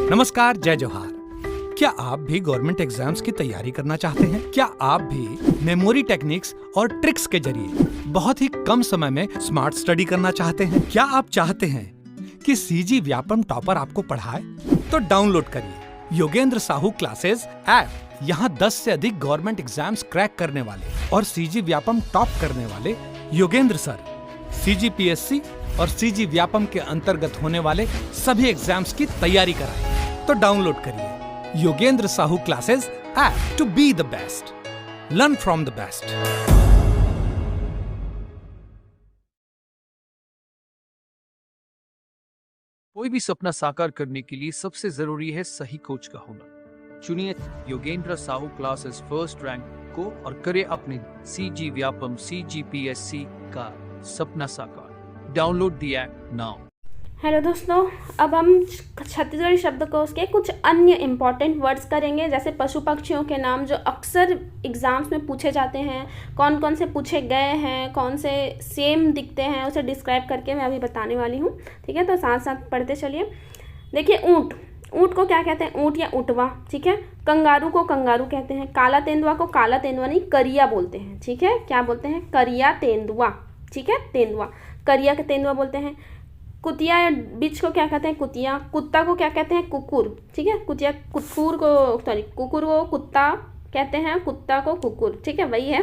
नमस्कार, जय जोहार। क्या आप भी गवर्नमेंट एग्जाम्स की तैयारी करना चाहते हैं? क्या आप भी मेमोरी टेक्निक्स और ट्रिक्स के जरिए बहुत ही कम समय में स्मार्ट स्टडी करना चाहते हैं? क्या आप चाहते हैं कि सीजी व्यापम टॉपर आपको पढ़ाए? तो डाउनलोड करिए योगेंद्र साहू क्लासेस ऐप। यहाँ 10 से अधिक गवर्नमेंट एग्जाम्स क्रैक करने वाले और सीजी व्यापम टॉप करने वाले योगेंद्र सर CGPSC और सीजी व्यापम के अंतर्गत होने वाले सभी एग्जाम्स की तैयारी कराएं। तो डाउनलोड करिए Yogendra Sahu classes app to be the best, learn from the best. कोई भी सपना साकार करने के लिए सबसे जरूरी है सही कोच का होना। चुनिए Yogendra Sahu classes first rank को और करे अपने सीजी व्यापम CGPSC का सपना साकार। Download the app now. Hello दोस्तों, अब हम छत्तीसगढ़ी शब्दकोश के कुछ अन्य इम्पॉर्टेंट वर्ड्स करेंगे, जैसे पशु पक्षियों के नाम जो अक्सर एग्जाम्स में पूछे जाते हैं, कौन कौन से पूछे गए हैं, कौन से सेम दिखते हैं, उसे डिस्क्राइब करके मैं अभी बताने वाली हूँ। ठीक है, तो साथ साथ पढ़ते चलिए। देखिए, ऊँट, ऊँट को क्या कहते हैं? ऊँट या ऊँटवा। ठीक है, कंगारू को कंगारू कहते हैं। काला तेंदुआ को काला तेंदुआ नहीं, करिया बोलते हैं। ठीक है, क्या बोलते हैं? करिया तेंदुआ। ठीक है, तेंदुआ, करिया का तेंदुआ बोलते हैं। कुतिया या बिच को क्या कहते हैं? कुतिया। कुत्ता को क्या कहते हैं? कुकुर। ठीक है, कुतिया कुकुर को कुत्ता कहते हैं, कुत्ता को कुकुर। ठीक है, वही है।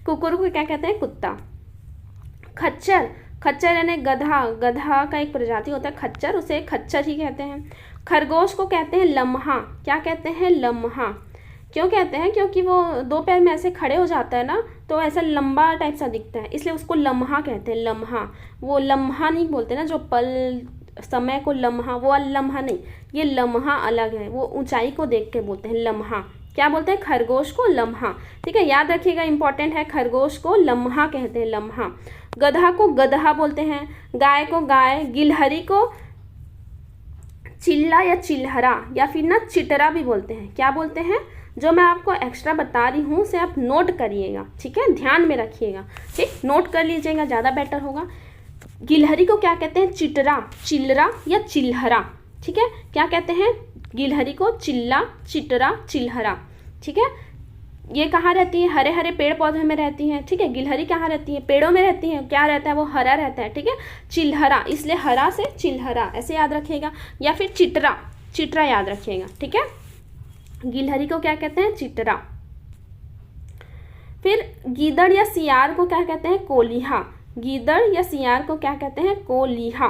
कुकुर को क्या कहते हैं? कुत्ता। खच्चर, खच्चर यानी गधा, गधा का एक प्रजाति होता है खच्चर, उसे खच्चर ही कहते हैं। खरगोश को कहते हैं लम्हा। क्या कहते हैं? लम्हा। क्यों कहते हैं? क्योंकि वो दो पैर में ऐसे खड़े हो जाता है ना, तो ऐसा लंबा टाइप सा दिखता है, इसलिए उसको लम्हा कहते हैं। लम्हा, वो लम्हा नहीं बोलते ना, जो पल समय को लम्हा, वो लम्हा नहीं, ये लम्हा अलग है, वो ऊंचाई को देख के बोलते हैं लम्हा। क्या बोलते हैं? खरगोश को लम्हा। ठीक है, याद रखिएगा, इंपॉर्टेंट है, खरगोश को लम्हा कहते हैं, लम्हा। गधा को गदहा बोलते हैं। गाय को गाय। गिलहरी को चिल्ला या चिल्हरा या फिर ना चिटरा भी बोलते हैं। क्या बोलते हैं? जो मैं आपको एक्स्ट्रा बता रही हूँ उसे आप नोट करिएगा। ठीक है, ध्यान में रखिएगा। ठीक, नोट कर लीजिएगा, ज़्यादा बेटर होगा। गिलहरी को क्या कहते हैं? चिटरा, चिल्लरा या चिल्हरा। ठीक है, क्या कहते हैं? गिलहरी को चिल्ला, चिटरा, चिल्हरा। ठीक है, ये कहाँ रहती है? हरे हरे पेड़ पौधे में रहती हैं। ठीक है, गिलहरी कहाँ रहती है? पेड़ों में रहती है। क्या रहता है? वो हरा रहता है। ठीक है, चिल्हरा, इसलिए हरा से चिल्हरा, ऐसे याद रखिएगा। या फिर चिटरा, चिटरा याद रखिएगा। ठीक है, गिलहरी को क्या कहते हैं? चिटरा। फिर गीदड़ या सियार को क्या कहते हैं? कोलिहा। गीदड़ या सियार को क्या कहते हैं? कोलिहा।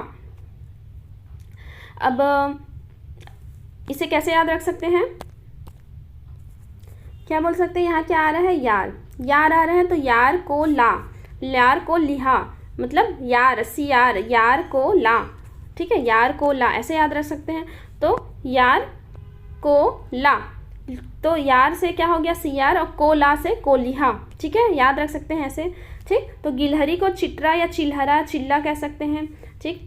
अब इसे कैसे याद रख सकते हैं? क्या बोल सकते हैं? यहाँ क्या आ रहा है? यार, यार आ रहा है, तो यार को ला, यार को लिहा, मतलब यार, सियार, यार को ला। ठीक है, यार को ला, ऐसे याद रख सकते हैं। तो यार को ला, तो यार से क्या हो गया? सियार, और कोला से कोलिहा। ठीक है, याद रख सकते हैं ऐसे। ठीक, तो गिलहरी को चिटरा या चिल्हरा, चिल्ला कह सकते हैं। ठीक,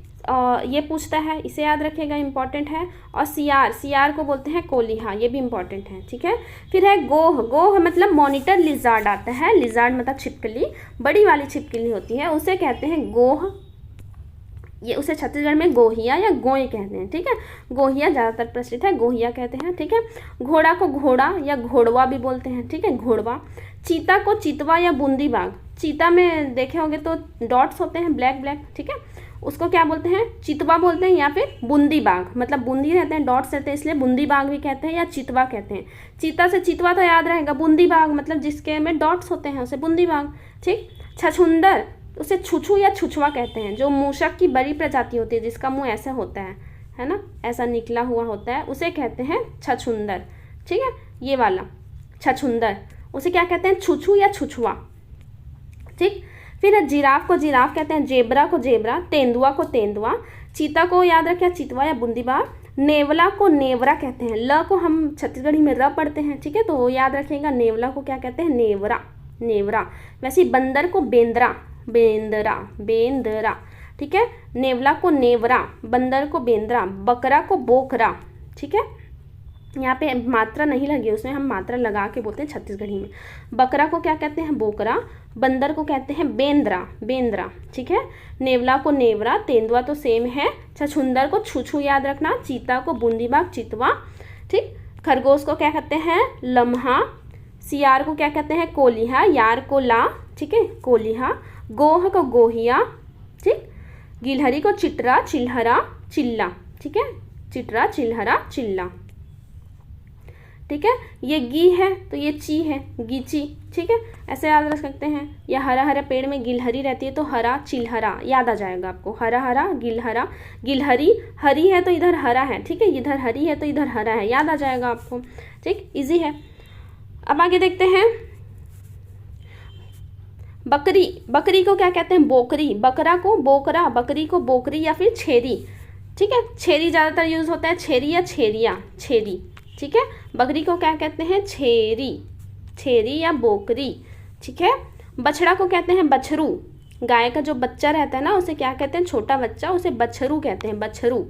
ये पूछता है, इसे याद रखिएगा, इंपॉर्टेंट है। और सियार, सियार को बोलते हैं कोलिहा, ये भी इंपॉर्टेंट है। ठीक है, फिर है गोह। गोह मतलब मॉनिटर लिजार्ड आता है। लिजार्ड मतलब छिपकली, बड़ी वाली छिपकली होती है, उसे कहते हैं गोह। ये उसे छत्तीसगढ़ में गोहिया या गोय कहते हैं। ठीक है, गोहिया ज़्यादातर प्रचलित है, गोहिया कहते हैं। ठीक है, घोड़ा को घोड़ा या घोड़वा भी बोलते हैं। ठीक है, घोड़वा। चीता को चितवा या बूंदी बाग। चीता में देखे होंगे तो डॉट्स होते हैं, ब्लैक ब्लैक। ठीक है, उसको क्या बोलते हैं? चितवा बोलते हैं, या फिर बूंदी बाग, मतलब बूंदी रहते हैं, डॉट्स रहते हैं, इसलिए बूंदी बाग भी कहते हैं या चितवा कहते हैं। चीता से चितवा तो याद रहेगा, बूंदी बाग मतलब जिसके में डॉट्स होते हैं उसे बूंदी बाग। ठीक, छछुंदर, उसे छुछू या छुछवा कहते हैं, जो मूषक की बड़ी प्रजाति होती है, जिसका मुंह ऐसा होता है ना, ऐसा निकला हुआ होता है, उसे कहते हैं छछुंदर। ठीक है, ये वाला छछुंदर, उसे क्या कहते हैं? छुछू या छुछुआ। ठीक, फिर जिराफ को जिराफ कहते हैं, जेबरा को जेबरा, तेंदुआ को तेंदुआ। चीता को याद रखिए, चितवा या बूंदीबाग। नेवला को नेवरा कहते हैं। ल को हम छत्तीसगढ़ी में र पढ़ते हैं। ठीक है, तो याद रखिएगा, नेवला को क्या कहते हैं? नेवरा, नेवरा। वैसे बंदर को बेंदरा, बेंदरा, बेंदरा। ठीक है, नेवला को नेवरा, बंदर को बेंदरा, बकरा को बोकरा। ठीक है, यहाँ पे मात्रा नहीं लगी, उसमें हम मात्रा लगा के बोलते हैं छत्तीसगढ़ी में। बकरा को क्या कहते हैं? बोकरा। बंदर को कहते हैं बेंद्रा, बेंद्रा, ठीक है। नेवला को नेवरा, तेंदुआ तो सेम है। छछुंदर को छूछू याद रखना। चीता को बूंदीबाग, चितवा, ठीक। खरगोश को क्या कहते हैं? लम्हा। सियार को क्या कहते हैं? कोलिहा। यार को ला, ठीक है, कोलिहा। गोह को गोहिया, ठीक। गिलहरी को चिटरा, चिल्हरा, चिल्ला, ठीक है, चिटरा, चिल्हरा, चिल्ला, ठीक है। ये गी है तो ये ची है, गीची, ठीक है, ऐसे याद रख सकते हैं। या हरा हरा पेड़ में गिलहरी रहती है तो हरा, चिल्हरा याद आ जाएगा आपको। हरा हरा, गिलहरा, गिलहरी हरी है तो इधर हरा है, ठीक है, इधर हरी है तो इधर हरा है, याद आ जाएगा आपको, ठीक, इजी है। अब आगे देखते हैं बकरी। बकरी को क्या कहते हैं? बोकरी। बकरा को बोकरा, बकरी को बोकरी या फिर छेरी, ठीक है। छेरी ज़्यादातर यूज़ होता है, छेरी या छेरिया, छेरी, ठीक है। बकरी को क्या कहते हैं? छेरी, छेरी या बोकरी, ठीक है। बछड़ा को कहते हैं बछरू। गाय का जो बच्चा रहता है ना उसे क्या कहते हैं? छोटा बच्चा, उसे बछरू कहते हैं, बछरू।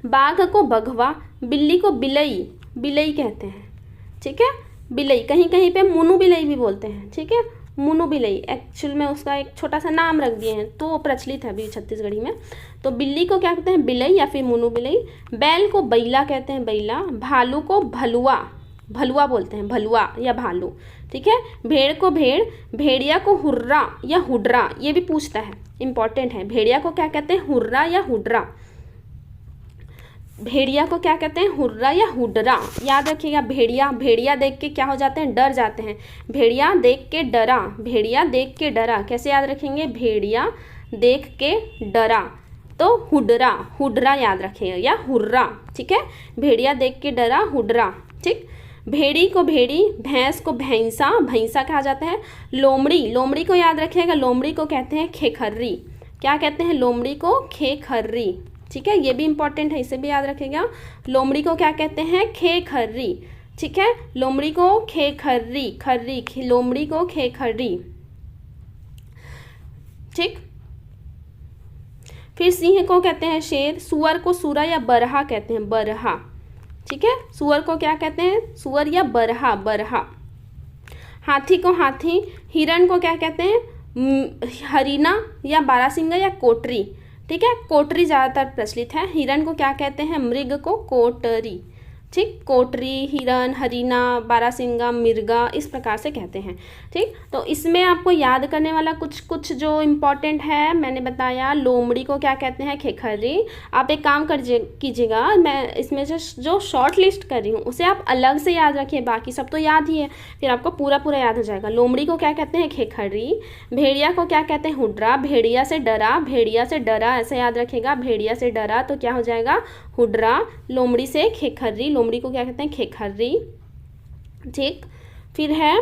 बाघ को बघवा। बिल्ली को बिलई, बिलई कहते हैं, ठीक है, बिलई। कहीं कहीं पे मुनु बिलई भी बोलते हैं, ठीक है, मुनु बिलई। एक्चुअल में उसका एक छोटा सा नाम रख दिए हैं तो वो प्रचलित है अभी छत्तीसगढ़ी में। तो बिल्ली को क्या कहते हैं? बिलई या फिर मुनु बिलई। बैल को बैला कहते हैं, बैला। भालू को भलुआ, भलुआ बोलते हैं, भलुआ या भालू, ठीक है। भेड़ को भेड़। भेड़िया को हुर्रा या हुड्रा, ये भी पूछता है, इंपॉर्टेंट है। भेड़िया को क्या कहते हैं? हुर्रा या हुड्रा। भेड़िया को क्या कहते हैं? हुर्रा या हुडरा, याद रखिएगा। भेड़िया, भेड़िया देख के क्या हो जाते हैं? डर जाते हैं। भेड़िया देख के डरा, भेड़िया देख के डरा, कैसे याद रखेंगे? भेड़िया देख के डरा, तो हुडरा, हुडरा याद रखिएगा, या हुर्रा, ठीक है। भेड़िया देख के डरा, हुडरा, ठीक। भेड़ी को भेड़ी। भैंस को भैंसा, भैंसा कहा जाता है। लोमड़ी, लोमड़ी को याद रखिएगा, लोमड़ी को कहते हैं खेखर्री। क्या कहते हैं? लोमड़ी को खेखर्री, ठीक है, ये भी इंपॉर्टेंट है, इसे भी याद रखेगा। लोमड़ी को क्या कहते हैं? खेखर्री, ठीक है। लोमड़ी को खेखर्री, खर्री, लोमड़ी को खेखर्री, ठीक। फिर सिंह को कहते हैं शेर। सुअर को सुरा या बरहा कहते हैं, बरहा, ठीक है। सुअर को क्या कहते हैं? सुअर या बरहा, बरहा। हाथी को हाथी। हिरण को क्या कहते हैं? हरीना या बारासिंगा या कोटरी, ठीक है, कोटरी ज़्यादातर प्रचलित है। हिरण को क्या कहते हैं? मृग को कोटरी, ठीक। कोटरी, हिरण, हरीना, बारासिंगा, मिर्गा, इस प्रकार से कहते हैं, ठीक। तो इसमें आपको याद करने वाला कुछ कुछ जो इम्पोर्टेंट है मैंने बताया। लोमड़ी को क्या कहते हैं? खेखर्री। आप एक काम कीजिएगा, मैं इसमें जो शॉर्ट लिस्ट कर रही हूँ उसे आप अलग से याद रखिए, बाकी सब तो याद ही है, फिर आपको पूरा पूरा याद हो जाएगा। लोमड़ी को क्या कहते हैं? खेखर्री। भेड़िया को क्या कहते हैं? हुड्रा। भेड़िया से डरा, भेड़िया से डरा ऐसे याद रखेगा, भेड़िया से डरा तो क्या हो जाएगा? हुड्रा। लोमड़ी से खेखर्री, लोमड़ी को क्या कहते हैं? खेखर्री, ठीक। फिर है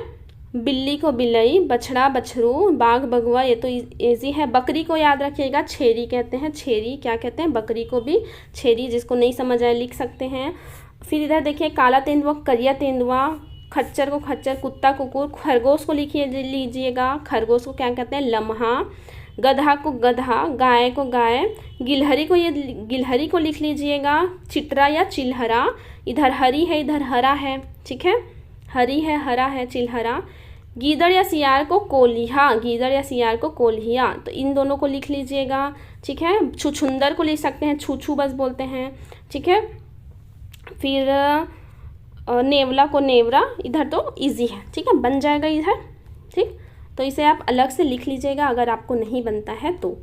बिल्ली को बिलई। बछड़ा बछरू। बाघ बगुआ, ये तो इजी है। बकरी को याद रखिएगा, छेरी कहते हैं, छेरी। क्या कहते हैं? बकरी को भी छेरी। जिसको नहीं समझ आए लिख सकते हैं। फिर इधर देखिए, काला तेंदुआ, करिया तेंदुआ। खच्चर को खच्चर, कुत्ता कुकुर। खरगोश को लीजिएगा, खरगोश को क्या कहते हैं? लम्हा। गधा को गधा। गाय को गाय। गिलहरी को गिलहरी को लिख लीजिएगा, चिटरा या चिल्हरा। इधर हरी है, इधर हरा है, ठीक है, हरी है, हरा है, चिल्हरा। गीदड़ या सियार को कोलिहा, गीदड़ या सियार को कोल्हिया, तो इन दोनों को लिख लीजिएगा, ठीक है। छुछुंदर को लिख सकते हैं, छूछू बस बोलते हैं, ठीक है। फिर नेवला को नेवरा, इधर तो इजी है, ठीक है, बन जाएगा इधर, ठीक। तो इसे आप अलग से लिख लीजिएगा अगर आपको नहीं बनता है तो।